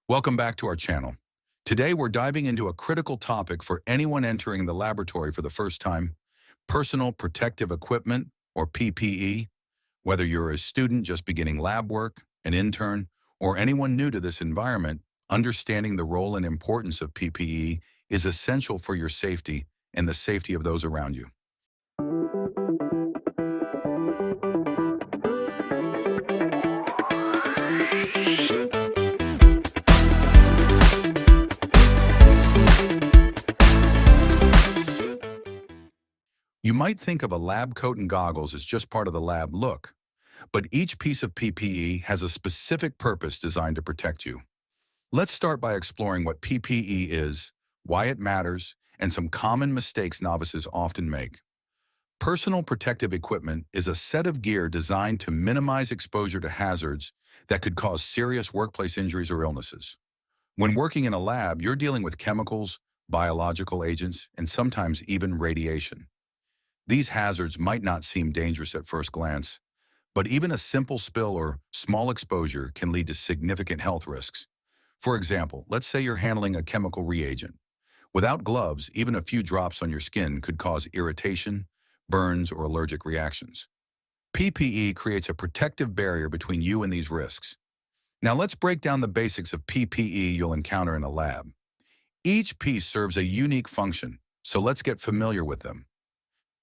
Welcome back to our channel. Today we're diving into a critical topic for anyone entering the laboratory for the first time: personal protective equipment, or PPE. Whether you're a student just beginning lab work, an intern, or anyone new to this environment, understanding the role and importance of PPE is essential for your safety and the safety of those around you. You might think of a lab coat and goggles as just part of the lab look, but each piece of PPE has a specific purpose designed to protect you. Let's start by exploring what PPE is, why it matters, and some common mistakes novices often make. Personal protective equipment is a set of gear designed to minimize exposure to hazards that could cause serious workplace injuries or illnesses. When working in a lab, you're dealing with chemicals, biological agents, and sometimes even radiation. These hazards might not seem dangerous at first glance, but even a simple spill or small exposure can lead to significant health risks. For example, let's say you're handling a chemical reagent. Without gloves, even a few drops on your skin could cause irritation, burns, or allergic reactions. PPE creates a protective barrier between you and these risks. Now let's break down the basics of PPE you'll encounter in a lab. Each piece serves a unique function, so let's get familiar with them.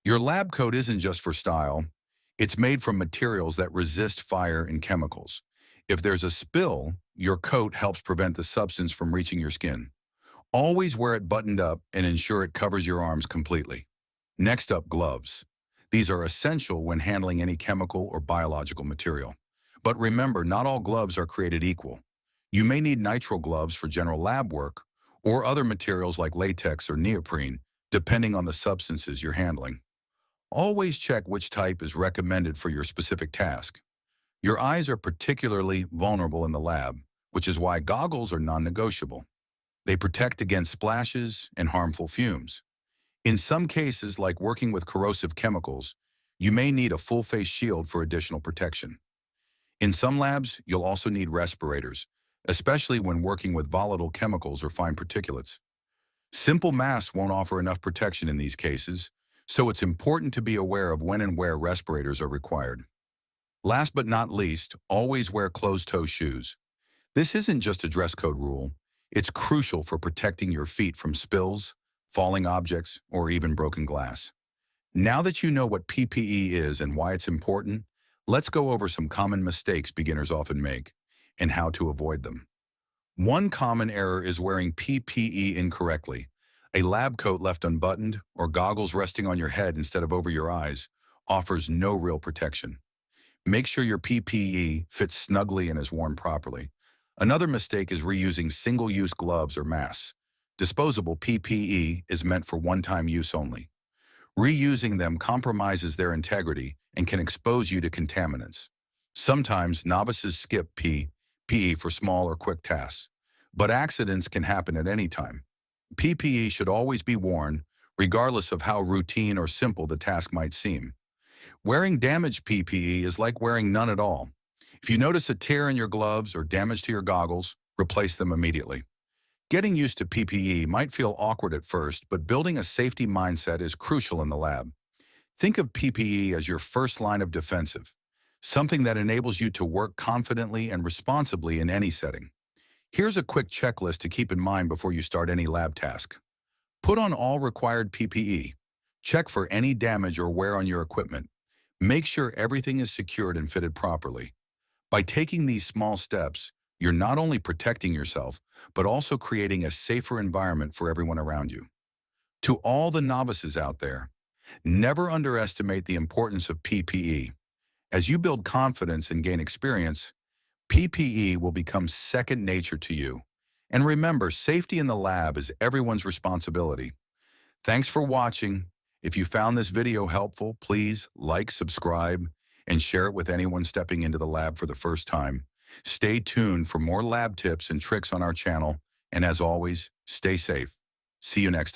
Your lab coat isn't just for style. It's made from materials that resist fire and chemicals. If there's a spill, your coat helps prevent the substance from reaching your skin. Always wear it buttoned up and ensure it covers your arms completely. Next up, gloves. These are essential when handling any chemical or biological material. But remember, not all gloves are created equal. You may need nitrile gloves for general lab work, or other materials like latex or neoprene, depending on the substances you're handling. Always check which type is recommended for your specific task. Your eyes are particularly vulnerable in the lab, which is why goggles are non-negotiable. They protect against splashes and harmful fumes. In some cases, like working with corrosive chemicals, you may need a full-face shield for additional protection. In some labs, you'll also need respirators, especially when working with volatile chemicals or fine particulates. Simple masks won't offer enough protection in these cases, so it's important to be aware of when and where respirators are required. Last but not least, always wear closed-toe shoes. This isn't just a dress code rule. It's crucial for protecting your feet from spills, falling objects, or even broken glass. Now that you know what PPE is and why it's important, let's go over some common mistakes beginners often make and how to avoid them. One common error is wearing PPE incorrectly. A lab coat left unbuttoned or goggles resting on your head instead of over your eyes offers no real protection. Make sure your PPE fits snugly and is worn properly. Another mistake is reusing single-use gloves or masks. Disposable PPE is meant for one-time use only. Reusing them compromises their integrity and can expose you to contaminants. Sometimes novices skip PPE for small or quick tasks, but accidents can happen at any time. PPE should always be worn, regardless of how routine or simple the task might seem. Wearing damaged PPE is like wearing none at all. If you notice a tear in your gloves or damage to your goggles, replace them immediately. Getting used to PPE might feel awkward at first, but building a safety mindset is crucial in the lab. Think of PPE as your first line of defensive, something that enables you to work confidently and responsibly in any setting. Here's a quick checklist to keep in mind before you start any lab task. Put on all required PPE. Check for any damage or wear on your equipment. Make sure everything is secured and fitted properly. By taking these small steps, you're not only protecting yourself, but also creating a safer environment for everyone around you. To all the novices out there, never underestimate the importance of PPE. As you build confidence and gain experience, PPE will become second nature to you. And remember, safety in the lab is everyone's responsibility. Thanks for watching. If you found this video helpful, please like, subscribe, and share it with anyone stepping into the lab for the first time. Stay tuned for more lab tips and tricks on our channel. And as always, stay safe. See you next time.